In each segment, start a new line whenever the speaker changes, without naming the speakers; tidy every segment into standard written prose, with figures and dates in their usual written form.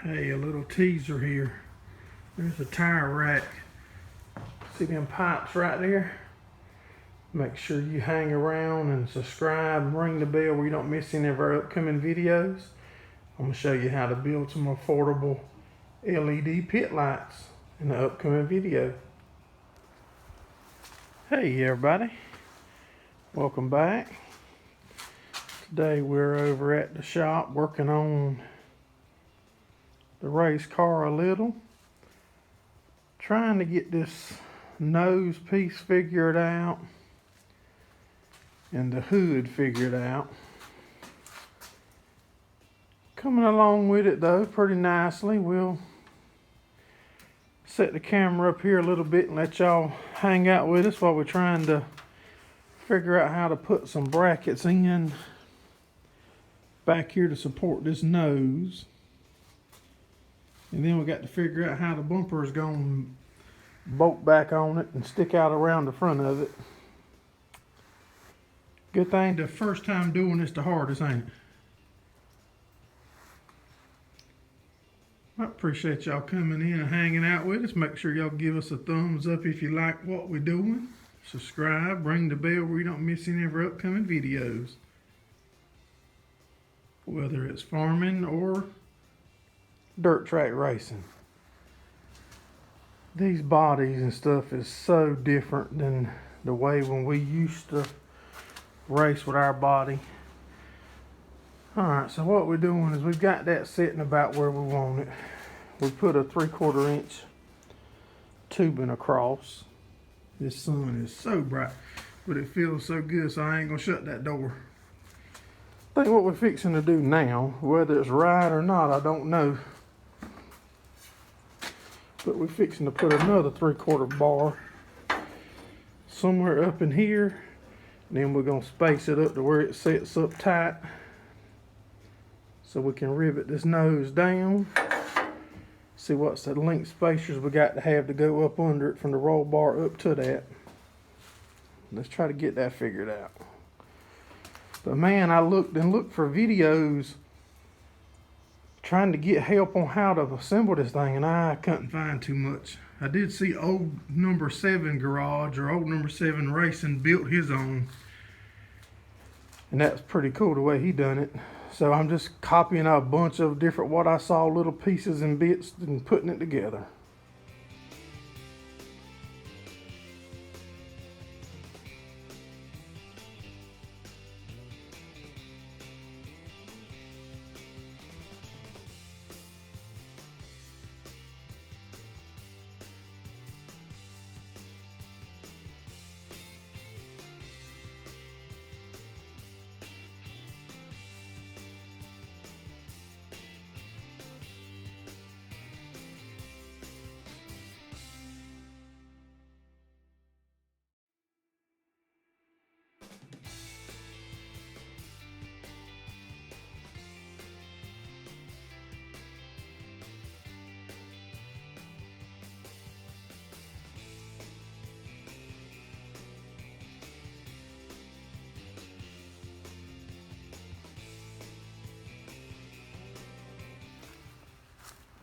Hey, a little teaser here. There's a tire rack. See them pipes right there? Make sure you hang around and subscribe and ring the bell where you don't miss any of our upcoming videos. I'm going to show you how to build some affordable LED pit lights in the upcoming video. Hey everybody, welcome back. Today we're over at the shop working on the race car a little. Trying to get this nose piece figured out and the hood figured out. Coming along with it though pretty nicely. We'll set the camera up here a little bit and let y'all hang out with us while we're trying to figure out how to put some brackets in back here to support this nose. And then we got to figure out how the bumper is going to bolt back on it and stick out around the front of it. Good thing the first time doing this the hardest, ain't it? I appreciate y'all coming in and hanging out with us. Make sure y'all give us a thumbs up if you like what we're doing. Subscribe, ring the bell where you don't miss any of our upcoming videos. Whether it's farming or dirt track racing. These bodies and stuff is so different than the way when we used to race with our body. Alright, so what we're doing is we've got that sitting about where we want it. We put a 3/4 inch tubing across. This sun is so bright, but it feels so good, so I ain't gonna shut that door. I think what we're fixing to do now, whether it's right or not, I don't know. But we're fixing to put another 3/4 bar somewhere up in here. And then we're gonna space it up to where it sets up tight, so we can rivet this nose down. See what's the length spacers we got to have go up under it from the roll bar up to that. Let's try to get that figured out. But man, I looked for videos trying to get help on how to assemble this thing, and I couldn't find too much. I did see old number 7 garage or old number 7 racing built his own, and that's pretty cool the way he done it. So I'm just copying a bunch of different what I saw, little pieces and bits, and putting it together.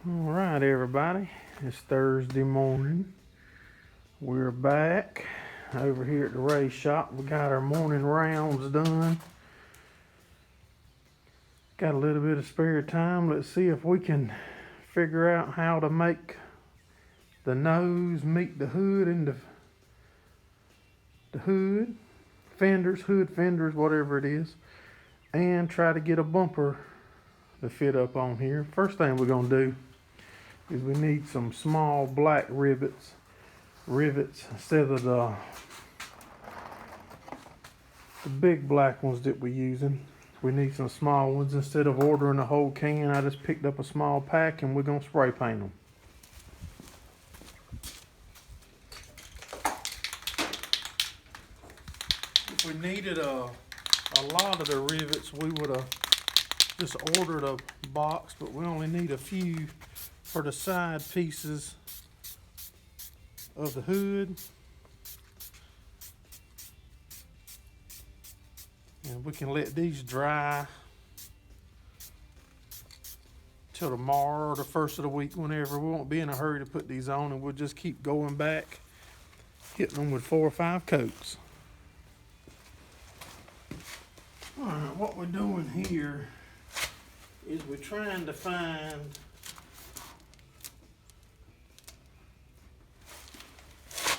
All right, everybody, it's Thursday morning. We're back over here at the race shop. We got our morning rounds done. Got a little bit of spare time. Let's see if we can figure out how to make the nose meet the hood and the hood fenders, whatever it is, and try to get a bumper to fit up on here. First thing we're gonna do is we need some small black rivets instead of the big black ones that we're using. We need some small ones. Instead of ordering a whole can, I just picked up a small pack and we're gonna spray paint them. If we needed a lot of the rivets, we would have just ordered a box, but we only need a few for the side pieces of the hood. And we can let these dry till tomorrow or the first of the week, whenever. We won't be in a hurry to put these on, and we'll just keep going back, hitting them with 4 or 5 coats. All right, what we're doing here is we're trying to find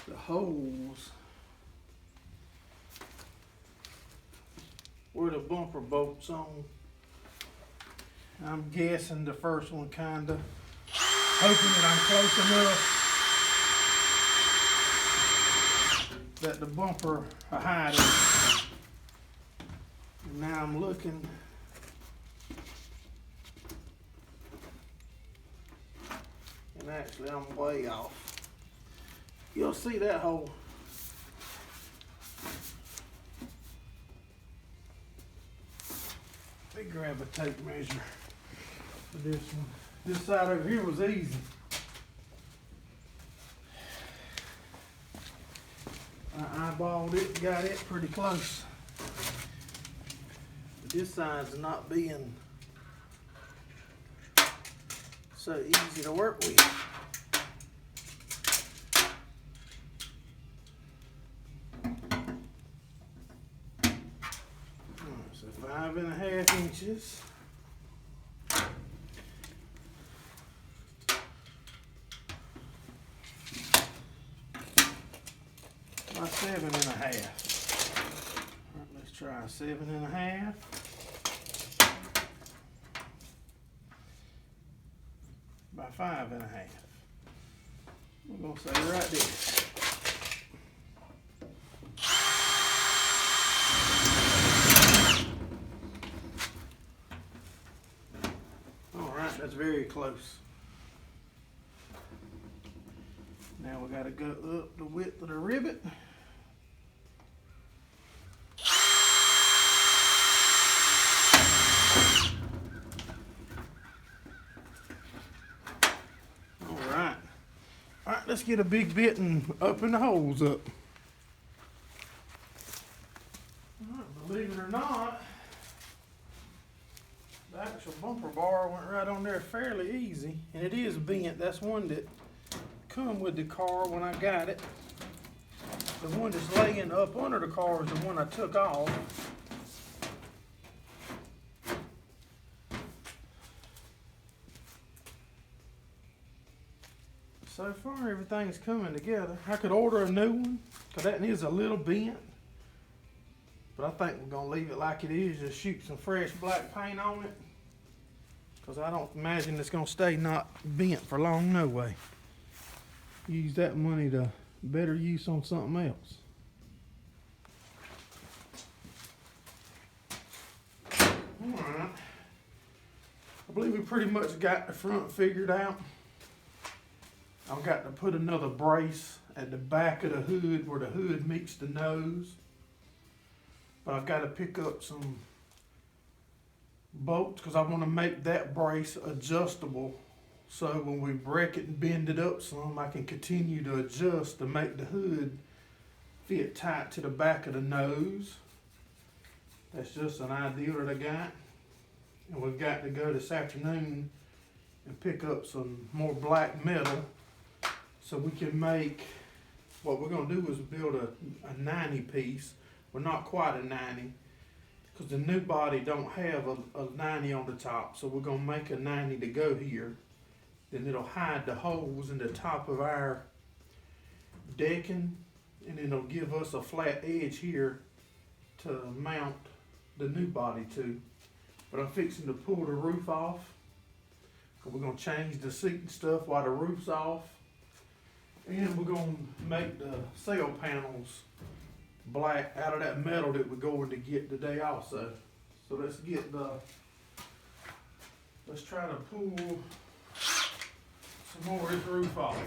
the holes where the bumper bolts on. I'm guessing the first one kinda, hoping that I'm close enough that the bumper will hide it. And now I'm looking. And actually I'm way off. You'll see that hole. Let me grab a tape measure for this one. This side over here was easy. I eyeballed it, got it pretty close. But this side's not being so easy to work with. So 5.5 inches. By 7.5. All right, let's try 7.5. By 5.5. We're gonna say right there. That's very close. Now we got to go up the width of the rivet. All right, let's get a big bit and open the holes up. All right, believe it or not, the actual bumper bar went right on there fairly easy, and it is bent. That's one that come with the car when I got it. The one that's laying up under the car is the one I took off. So far everything's coming together. I could order a new one, because that is a little bent. But I think we're going to leave it like it is, just shoot some fresh black paint on it. Because I don't imagine it's going to stay not bent for long, no way. Use that money to better use on something else. Alright. I believe we pretty much got the front figured out. I've got to put another brace at the back of the hood where the hood meets the nose. But I've got to pick up some bolts because I want to make that brace adjustable, so when we break it and bend it up some, I can continue to adjust to make the hood fit tight to the back of the nose. That's just an idea that I got. And we've got to go this afternoon and pick up some more black metal so we can make, what we're going to do is build a 90 piece. Well, not quite a 90, because the new body don't have a 90 on the top, so we're going to make a 90 to go here. Then it'll hide the holes in the top of our decking, and it'll give us a flat edge here to mount the new body to. But I'm fixing to pull the roof off, because we're going to change the seat and stuff while the roof's off. And we're going to make the sail panels black out of that metal that we're going to get today also. So let's try to pull some more of this roof off.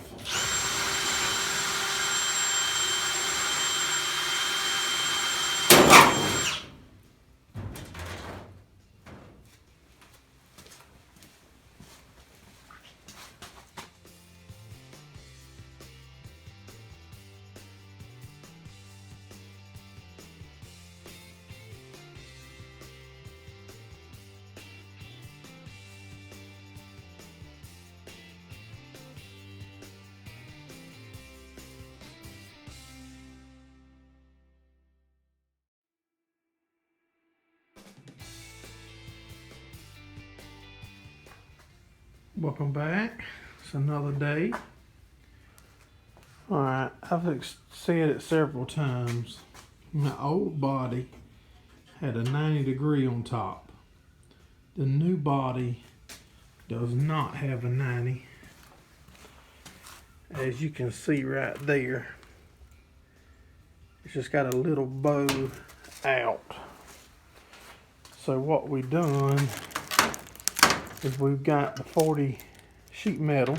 Welcome back. It's another day. Alright, I've said it several times. My old body had a 90-degree on top. The new body does not have a 90. As you can see right there, it's just got a little bow out. So what we've done is we've got the 40 sheet metal,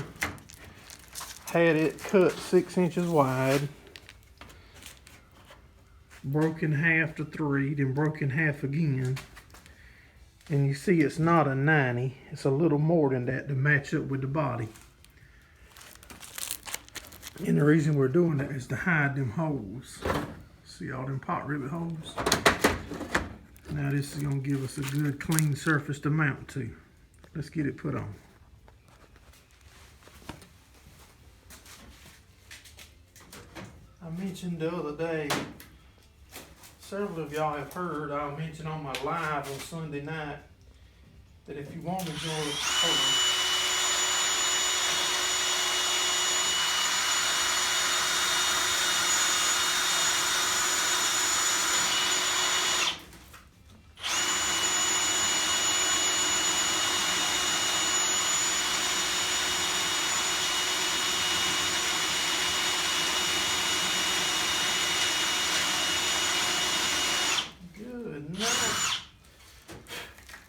had it cut 6 inches wide, broke in half to 3, then broke in half again. And you see it's not a 90, it's a little more than that to match up with the body. And the reason we're doing that is to hide them holes. See all them pot rivet holes? Now this is going to give us a good clean surface to mount to. Let's get it put on. I mentioned the other day, several of y'all have heard, I mentioned on my live on Sunday night, that if you want to join,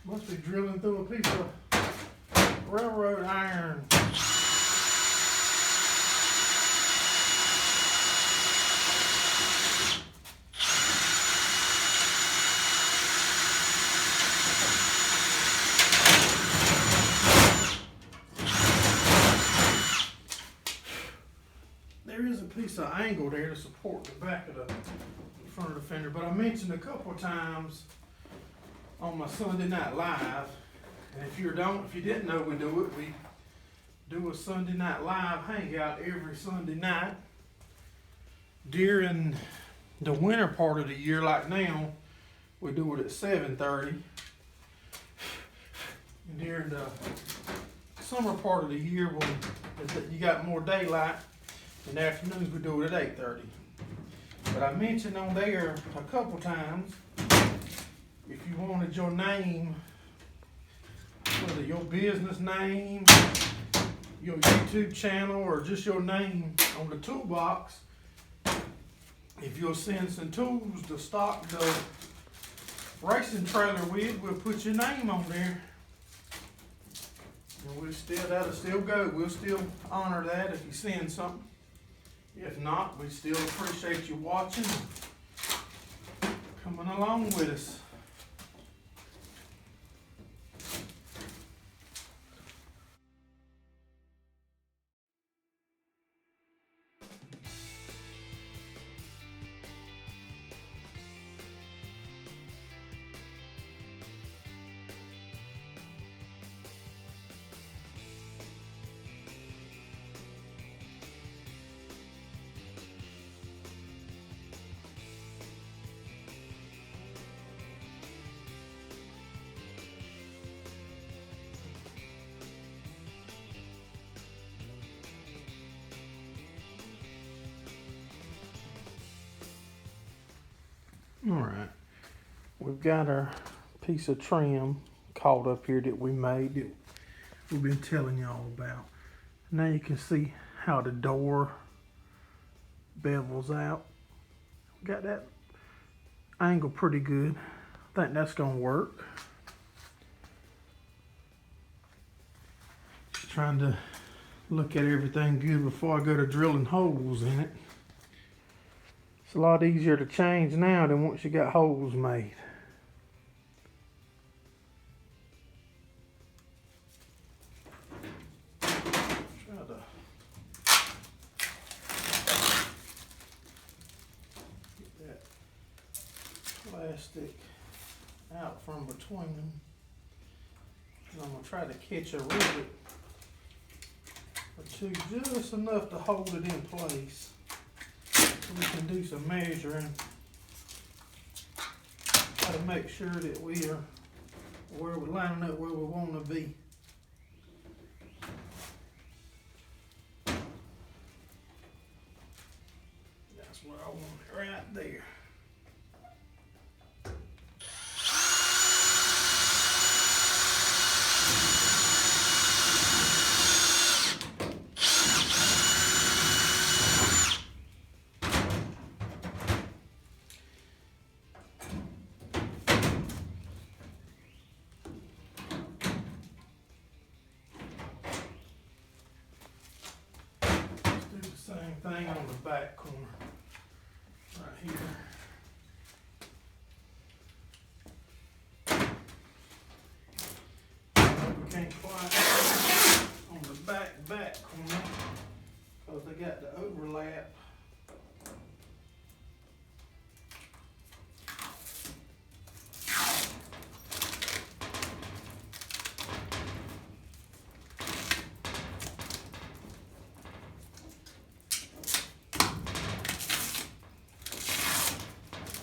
must be drilling through a piece of railroad iron. There is a piece of angle there to support the back of the front of the fender, but I mentioned a couple of times on my Sunday night live, and if you didn't know we do a Sunday night live hangout every Sunday night. During the winter part of the year, like now, we do it at 7:30. And during the summer part of the year, when you got more daylight, in the afternoons we do it at 8:30. But I mentioned on there a couple times, if you wanted your name, whether your business name, your YouTube channel, or just your name on the toolbox, if you'll send some tools to stock the racing trailer with, we'll put your name on there. And that'll still go. We'll still honor that if you send something. If not, we still appreciate you watching, coming along with us. Alright, we've got our piece of trim caught up here that we made that we've been telling y'all about. Now you can see how the door bevels out. Got that angle pretty good. I think that's going to work. Just trying to look at everything good before I go to drilling holes in it. It's a lot easier to change now than once you got holes made. Try to get that plastic out from between them. And I'm going to try to catch a rivet or two just enough to hold it in place. We can do some measuring, try to make sure that we are where we're lining up where we want to be. everything on the back corner, right here. We can't quite on the back corner because they got the overlap.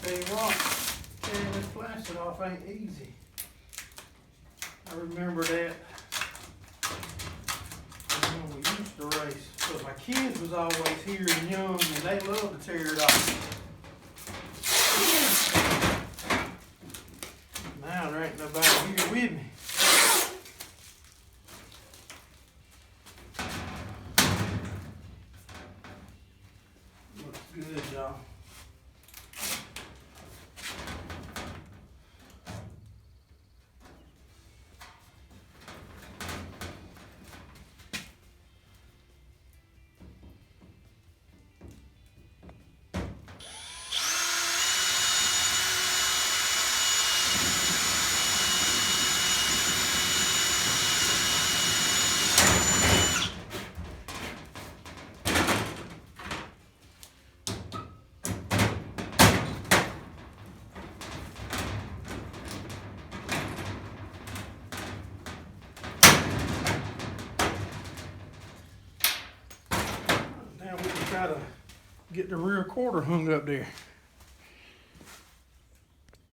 Tell you what, tearing this plastic off ain't easy. I remember that when we used to race. Because my kids was always here and young and they loved to tear it off. Now there ain't nobody here with me. Looks good, y'all. Now we can try to get the rear quarter hung up there.